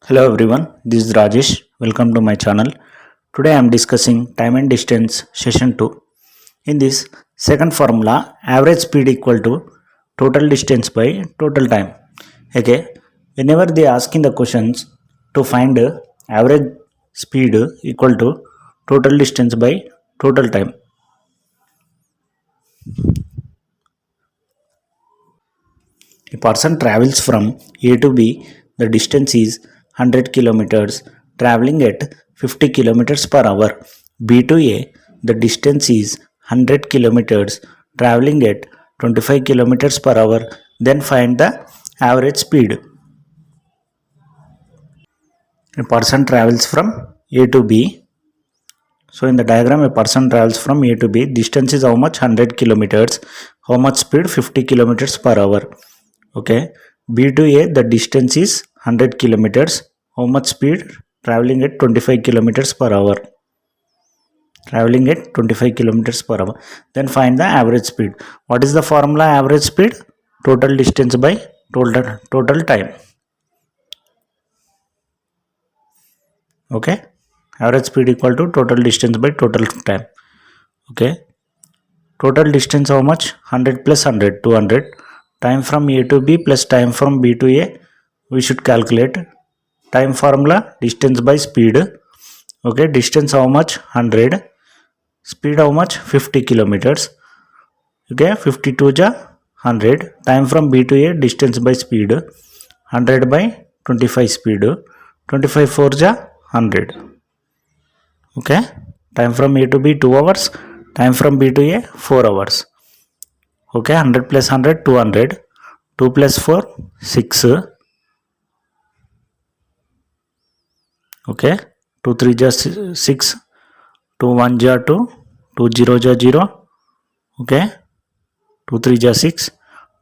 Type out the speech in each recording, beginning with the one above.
Hello everyone, this is Rajesh. Welcome to my channel. Today I am discussing time and distance session 2. In this second formula, average speed equal to total distance by total time. Okay, whenever they ask in the questions to find average speed equal to total distance by total time. A person travels from A to B, the distance is 100 kilometers, traveling at 50 kilometers per hour. B to A, the distance is 100 kilometers, traveling at 25 kilometers per hour. Then find the average speed. A person travels from A to B. So in the diagram, a person travels from A to B. Distance is how much? 100 kilometers. How much speed? 50 kilometers per hour. Okay, B to A, the distance is 100 kilometers. How much speed? Traveling at 25 kilometers per hour. Traveling at 25 kilometers per hour. Then find the average speed. What is the formula? Average speed, total distance by total time. Okay, average speed equal to total distance by total time. Okay, total distance how much? 100 plus 100, 200. Time from A to B plus time from B to A, we should calculate. Time formula, distance by speed. Okay, distance how much? 100. Speed how much? 50 kilometers. Okay, 52 ja 100. Time from B to A, distance by speed. 100 by 25 speed. 25 4 ja 100. Okay, time from A to B 2 hours. Time from B to A 4 hours. Okay, 100 plus 100, 200. 2 plus 4, 6. Okay, 2 3 ja 6. 2 1 ja 2. 2 0 ja 0. Okay, 2 3 ja 6.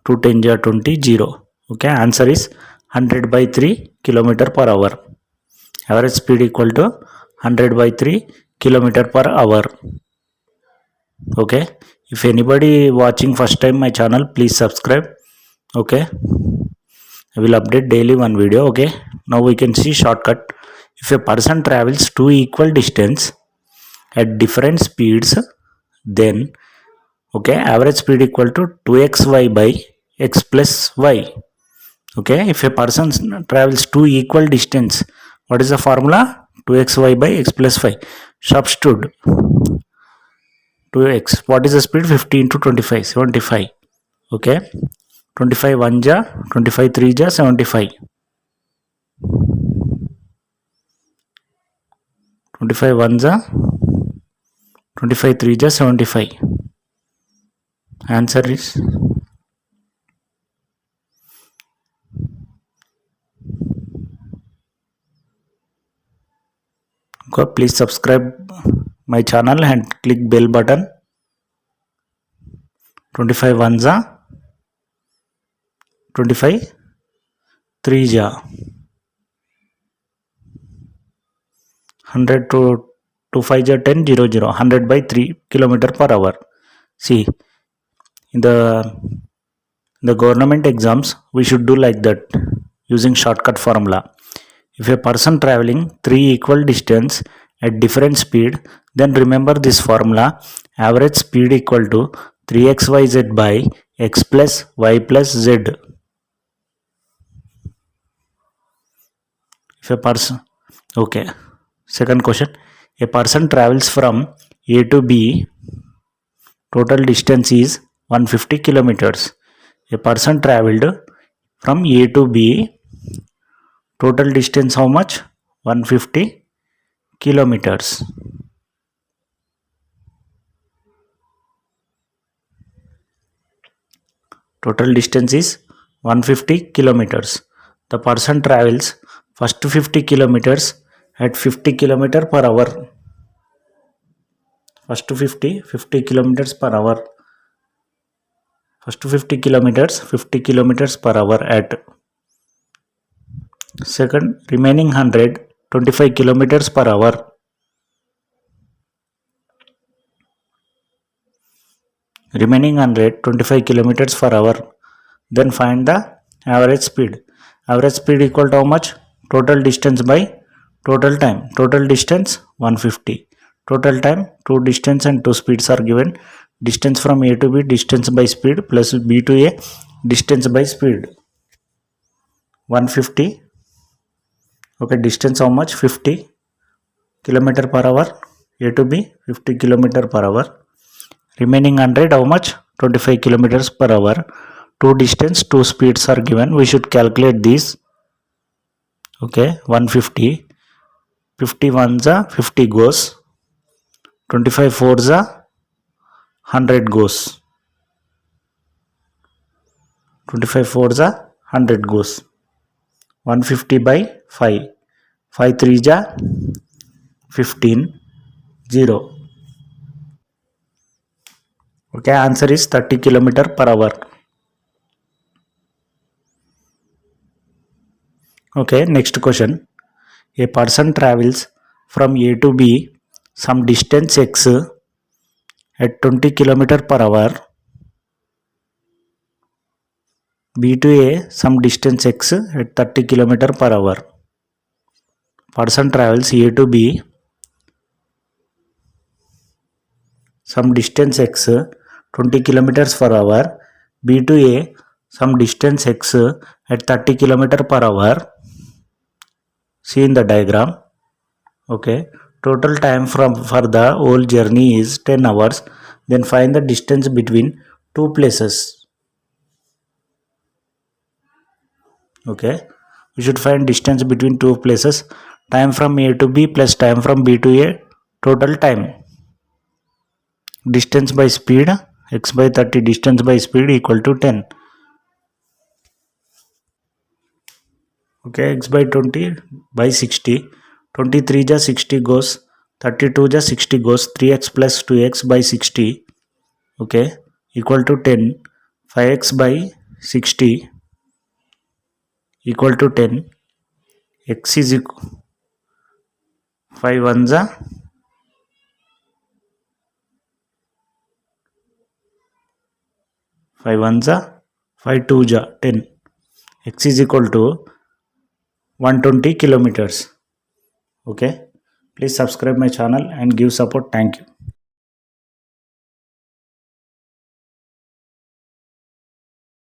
2 10 ja 20, 0. Okay, answer is 100 by 3 kilometer per hour. Average speed equal to 100 by 3 kilometer per hour. Okay, if anybody watching first time my channel, please subscribe. Okay, I will update daily one video. Okay, now we can see shortcut. If a person travels two equal distance at different speeds, then okay, average speed equal to 2xy by x plus y. Okay, if a person travels two equal distance, what is the formula? 2xy by x plus y. Substitute 2x. What is the speed? 50 into 25, 75. Okay, 25 1 ja, 25 3 ja 75. 25 1 ja, 25 3 ja 75. Answer is okay. Please subscribe my channel and click bell button. 25 1 ja, 25 3 ja, 100 to 5 ja 10, 0 0. 100 by 3 kilometer per hour. See, in the government exams, we should do like that using shortcut formula. If a person traveling three equal distance at different speed, then remember this formula. Average speed equal to 3xyz by x plus y plus z. If a person, okay, second question, a person travels from A to B, total distance is 150 kilometers. A person traveled from A to B, total distance how much? 150 kilometers. Total distance is 150 kilometers. The person travels first 50 kilometers at 50 kilometer per hour. First 50 kilometers per hour. First 50 kilometers per hour at. Second, remaining 100, 25 kilometers per hour. Remaining 100, 25 kilometers per hour. Then find the average speed. Average speed equal to how much? total distance by total time. Total distance 150, total time 2 distance and 2 speeds are given. Distance from A to B, distance by speed, plus B to A, distance by speed 150. Okay, distance how much? 50 kilometer per hour. A to B 50 kilometer per hour. Remaining 100 how much? 25 kilometers per hour. 2 distance, 2 speeds are given. We should calculate these. Okay, 150, 50 ones are 50 goes, 25 fours are 100 goes, 25 fours are 100 goes. 150 by 5, 5 3s are 15, 0. Okay, answer is 30 kilometer per hour. Okay, next question. A person travels from A to B some distance x at 20 kilometer per hour. B to A some distance x at 30 kilometer per hour. Person travels A to B some distance x 20 kilometers per hour. B to A some distance x at 30 kilometer per hour. See in the diagram. Okay, total time for the whole journey is 10 hours. Then find the distance between two places. Okay, we should find distance between two places. Time from A to B plus time from B to A, total time. Distance by speed, x by 30, distance by speed equal to 10. Okay, x by 20 by 60, 23 ja 60 goes, 32 ja 60 goes, 3x plus 2x by 60, okay, equal to 10. 5x by 60 equal to 10. X is equal 5 ones are 5 ones are 5 2s are 10. X is equal to 120 kilometers. Okay, please subscribe my channel and give support. Thank you.